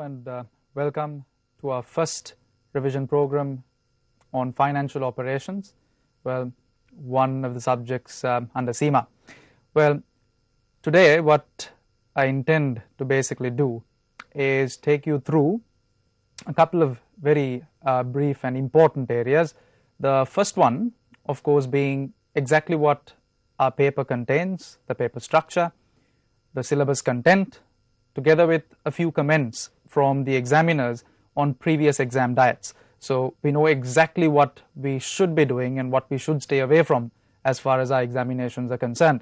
and welcome to our first revision program on financial operations. Well, one of the subjects under cima. Well, today what I intend to basically do is take you through a couple of very brief and important areas. The first one, of course, being exactly what our paper contains, the paper structure, the syllabus content, together with a few comments from the examiners on previous exam diets. So we know exactly what we should be doing and what we should stay away from as far as our examinations are concerned.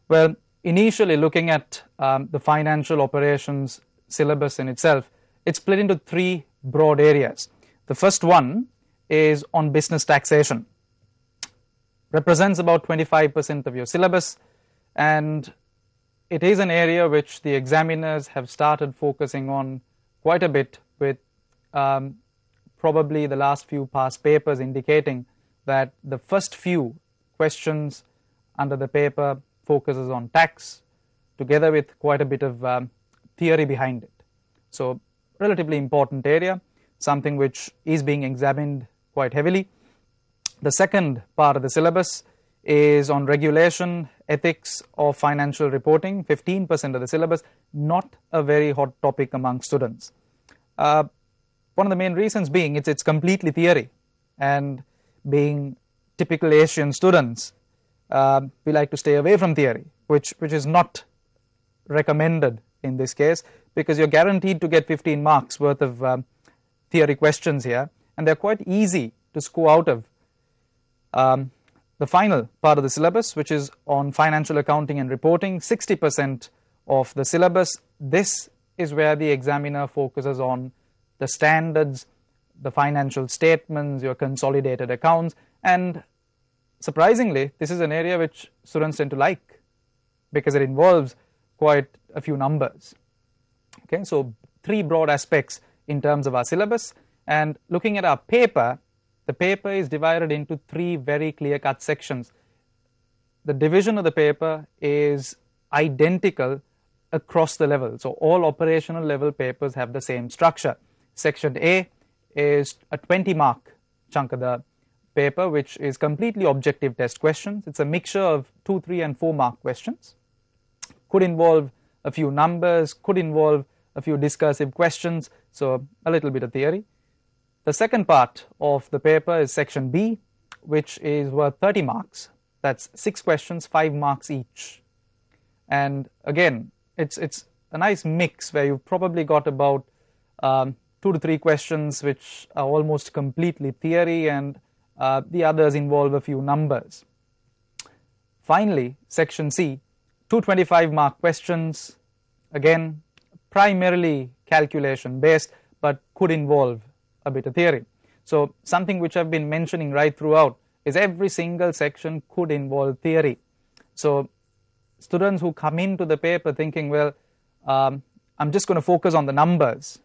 Well, initially looking at the financial operations syllabus in itself, it's split into three broad areas. The first one is on business taxation. Represents about 25% of your syllabus, and it is an area which the examiners have started focusing on quite a bit, with probably the last few past papers indicating that the first few questions under the paper focuses on tax, together with quite a bit of theory behind it. So relatively important area, something which is being examined quite heavily. The second part of the syllabus is on regulation, ethics of financial reporting, 15% of the syllabus, not a very hot topic among students. One of the main reasons being it's completely theory, and being typical Asian students, we like to stay away from theory, which is not recommended in this case, because you're guaranteed to get 15 marks worth of theory questions here, and they're quite easy to score out of. The final part of the syllabus, which is on financial accounting and reporting, 60% of the syllabus. This is where the examiner focuses on the standards, the financial statements, your consolidated accounts, and surprisingly, this is an area which students tend to like because it involves quite a few numbers. Okay, so three broad aspects in terms of our syllabus, and looking at our paper, the paper is divided into three very clear-cut sections. The division of the paper is identical across the level. So all operational level papers have the same structure. Section A is a 20-mark chunk of the paper, which is completely objective test questions. It's a mixture of 2, 3, and 4-mark questions. Could involve a few numbers, could involve a few discursive questions, so a little bit of theory. The second part of the paper is section B, which is worth 30 marks. That's 6 questions, 5 marks each. And again, it's a nice mix where you've probably got about 2 to 3 questions which are almost completely theory, and the others involve a few numbers. Finally, section C, 2 25-mark questions, again primarily calculation based, but could involve a bit of theory. So something which I've been mentioning right throughout is every single section could involve theory. So students who come into the paper thinking, well, I'm just going to focus on the numbers,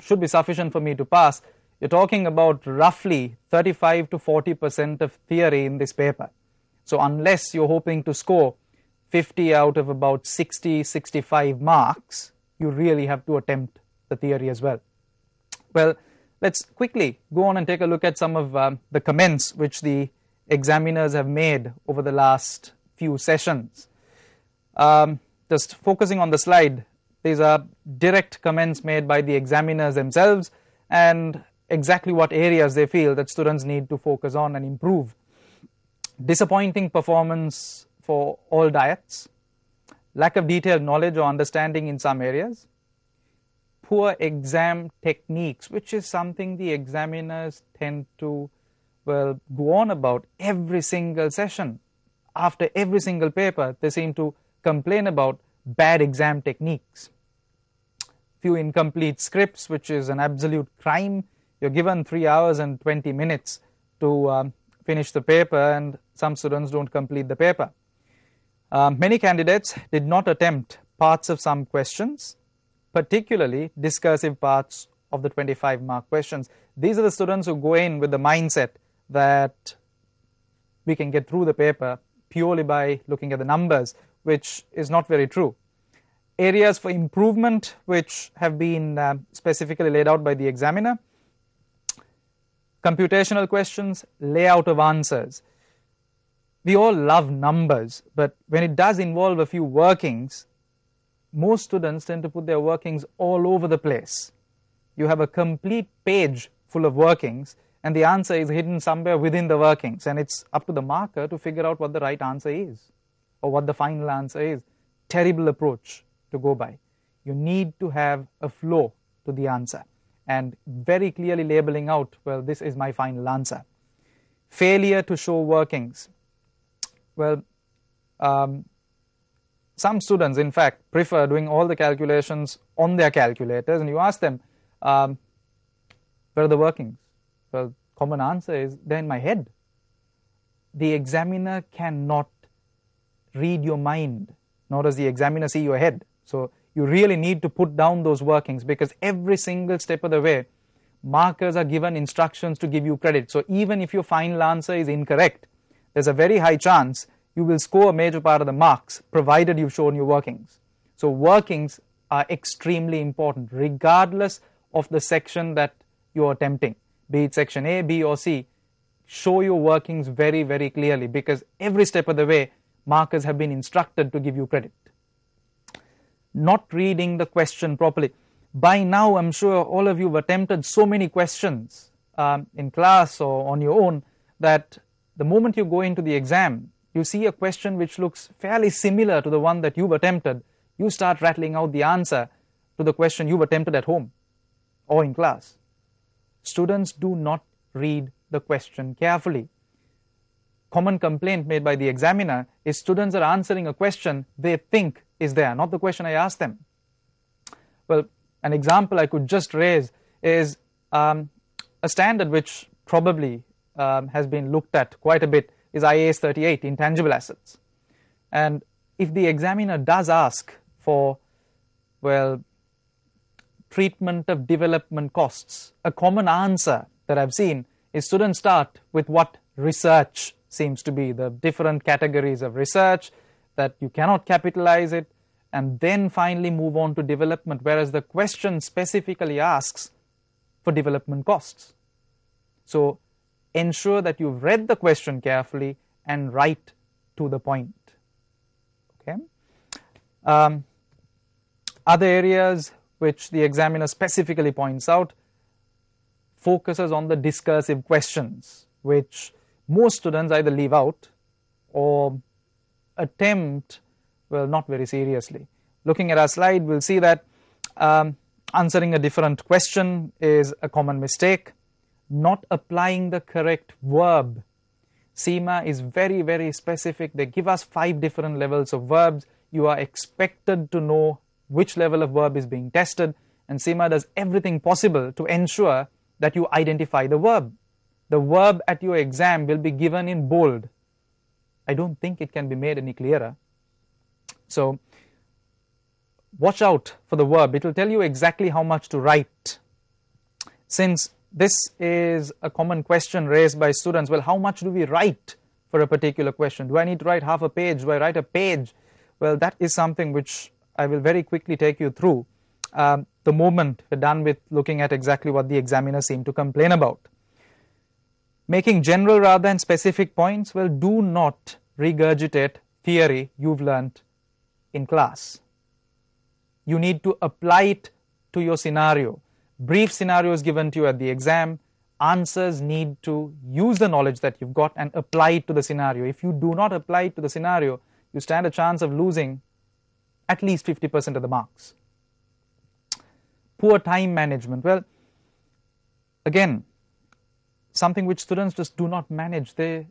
should be sufficient for me to pass. You're talking about roughly 35 to 40% of theory in this paper. So unless you're hoping to score 50 out of about 60, 65 marks, you really have to attempt the theory as well. Well, let's quickly go on and take a look at some of the comments which the examiners have made over the last few sessions. Just focusing on the slide, these are direct comments made by the examiners themselves and exactly what areas they feel that students need to focus on and improve. Disappointing performance for all diets, lack of detailed knowledge or understanding in some areas, poor exam techniques, which is something the examiners tend to, well, go on about every single session. After every single paper, they seem to complain about bad exam techniques. Few incomplete scripts, which is an absolute crime. You're given 3 hours and 20 minutes to finish the paper, and some students don't complete the paper. Many candidates did not attempt parts of some questions, particularly discursive parts of the 25-mark questions. These are the students who go in with the mindset that we can get through the paper purely by looking at the numbers, which is not very true. Areas for improvement which have been specifically laid out by the examiner: computational questions, layout of answers. We all love numbers, but when it does involve a few workings, most students tend to put their workings all over the place. You have a complete page full of workings and the answer is hidden somewhere within the workings, and it's up to the marker to figure out what the right answer is or what the final answer is. Terrible approach to go by. You need to have a flow to the answer and very clearly labeling out, well, this is my final answer. Failure to show workings. Well, some students in fact prefer doing all the calculations on their calculators, and you ask them, where are the workings? Well, common answer is, they're in my head. The examiner cannot read your mind, nor does the examiner see your head. So you really need to put down those workings, because every single step of the way, markers are given instructions to give you credit. So even if your final answer is incorrect, there's a very high chance you will score a major part of the marks, provided you've shown your workings. So workings are extremely important, regardless of the section that you're attempting, be it section A, B or C. Show your workings very, very clearly, because every step of the way, markers have been instructed to give you credit. Not reading the question properly. By now, I'm sure all of you have attempted so many questions in class or on your own, that the moment you go into the exam, you see a question which looks fairly similar to the one that you've attempted, you start rattling out the answer to the question you've attempted at home or in class. Students do not read the question carefully. Common complaint made by the examiner is students are answering a question they think is there, not the question I asked them. Well, an example I could just raise is a standard which probably has been looked at quite a bit is IAS 38, intangible assets. And if the examiner does ask for, well, treatment of development costs, a common answer that I've seen is students start with what research seems to be, the different categories of research, that you cannot capitalize it, and then finally move on to development, whereas the question specifically asks for development costs. So ensure that you've read the question carefully and write to the point. Okay. Other areas which the examiner specifically points out focuses on the discursive questions, which most students either leave out or attempt, well, not very seriously. Looking at our slide, we'll see that answering a different question is a common mistake. Not applying the correct verb. CIMA is very, very specific. They give us 5 different levels of verbs. You are expected to know which level of verb is being tested, and CIMA does everything possible to ensure that you identify the verb. The verb at your exam will be given in bold. I don't think it can be made any clearer. So watch out for the verb. It will tell you exactly how much to write. Since this is a common question raised by students, well, how much do we write for a particular question? Do I need to write half a page? Do I write a page? Well, that is something which I will very quickly take you through the moment we're done with looking at exactly what the examiners seem to complain about. Making general rather than specific points, well, do not regurgitate theory you've learnt in class. You need to apply it to your scenario. Brief scenarios given to you at the exam, answers need to use the knowledge that you've got and apply it to the scenario. If you do not apply it to the scenario, you stand a chance of losing at least 50% of the marks. Poor time management. Well, again, something which students just do not manage. They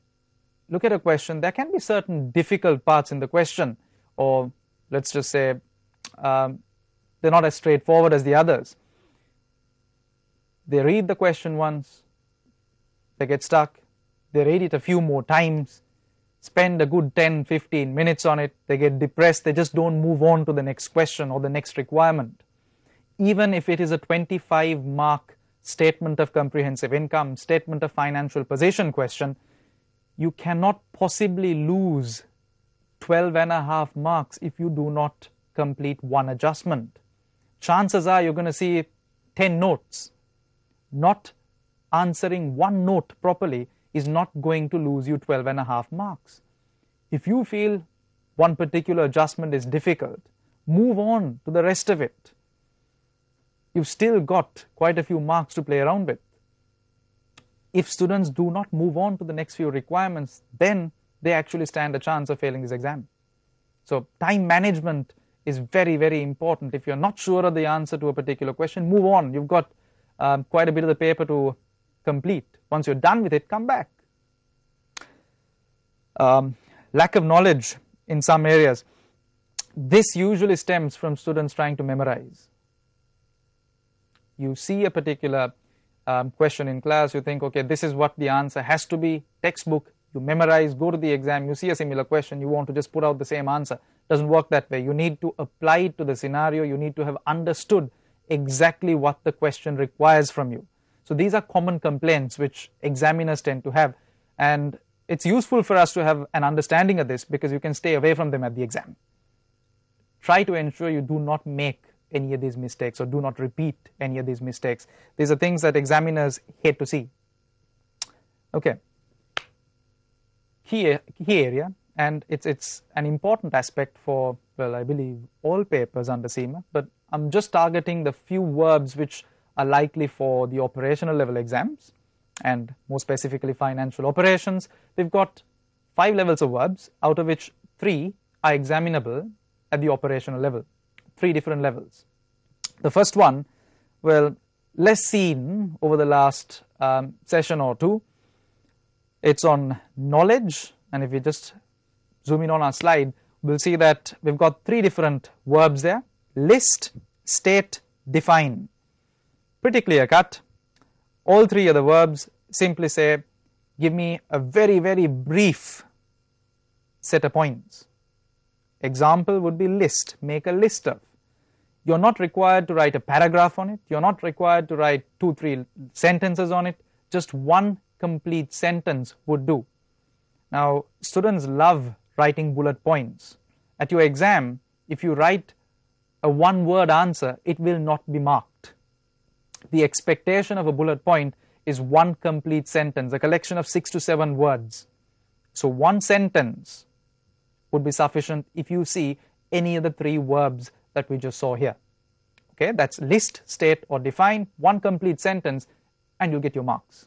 look at a question, there can be certain difficult parts in the question, or let's just say they're not as straightforward as the others. They read the question once, they get stuck, they read it a few more times, spend a good 10-15 minutes on it, they get depressed, they just don't move on to the next question or the next requirement. Even if it is a 25-mark statement of comprehensive income, statement of financial position question, you cannot possibly lose 12.5 marks if you do not complete one adjustment. Chances are you're going to see 10 notes. Not answering one note properly is not going to lose you 12.5 marks. If you feel one particular adjustment is difficult, move on to the rest of it. You've still got quite a few marks to play around with. If students do not move on to the next few requirements, then they actually stand a chance of failing this exam. So time management is very, very important. If you're not sure of the answer to a particular question, move on. You've got quite a bit of the paper to complete. Once you're done with it, come back. Lack of knowledge in some areas. This usually stems from students trying to memorize. You see a particular question in class, you think, okay, this is what the answer has to be, textbook, you memorize, go to the exam, you see a similar question, you want to just put out the same answer. Doesn't work that way. You need to apply it to the scenario, you need to have understood exactly what the question requires from you. So these are common complaints which examiners tend to have, and it's useful for us to have an understanding of this because you can stay away from them at the exam. Try to ensure you do not make any of these mistakes or do not repeat any of these mistakes. These are things that examiners hate to see. Okay, key area, and it's an important aspect for, well, I believe all papers under cima, but I'm just targeting the few verbs which are likely for the operational level exams, and more specifically financial operations. We've got 5 levels of verbs, out of which 3 are examinable at the operational level. 3 different levels. The first one, well, less seen over the last session or two. It's on knowledge, and if we just zoom in on our slide, we'll see that we've got 3 different verbs there: list, state, define. Pretty clear cut. All 3 of the verbs simply say, give me a very, very brief set of points. Example would be list, make a list of. You're not required to write a paragraph on it, you're not required to write 2-3 sentences on it, just one complete sentence would do. Now, students love writing bullet points. At your exam, if you write a 1-word answer, it will not be marked. The expectation of a bullet point is 1 complete sentence, a collection of 6 to 7 words. So 1 sentence would be sufficient if you see any of the 3 verbs that we just saw here. Okay, that's list, state, or define, 1 complete sentence, and you'll get your marks.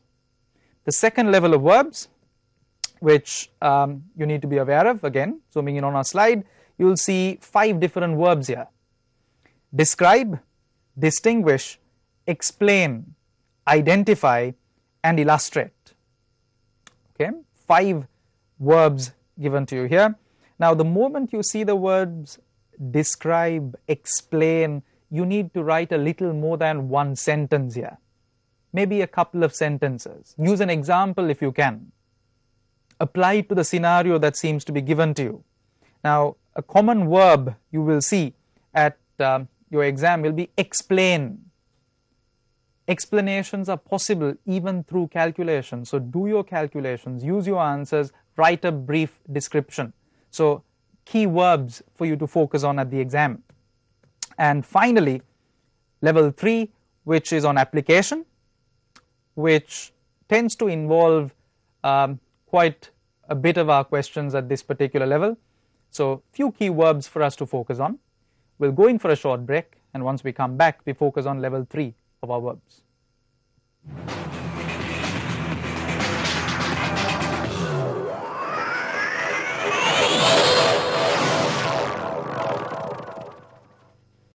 The second level of verbs, which you need to be aware of, again, zooming in on our slide, you'll see 5 different verbs here: describe, distinguish, explain, identify, and illustrate. Okay, 5 verbs given to you here. Now, the moment you see the words describe, explain, you need to write a little more than 1 sentence here. Maybe a couple of sentences. Use an example if you can. Apply it to the scenario that seems to be given to you. Now, a common verb you will see at your exam will be explain. Explanations are possible even through calculations. So do your calculations, use your answers, write a brief description. So key verbs for you to focus on at the exam. And finally, level 3, which is on application, which tends to involve quite a bit of our questions at this particular level. So few key verbs for us to focus on. We'll go in for a short break, and once we come back, we focus on level 3 of our verbs.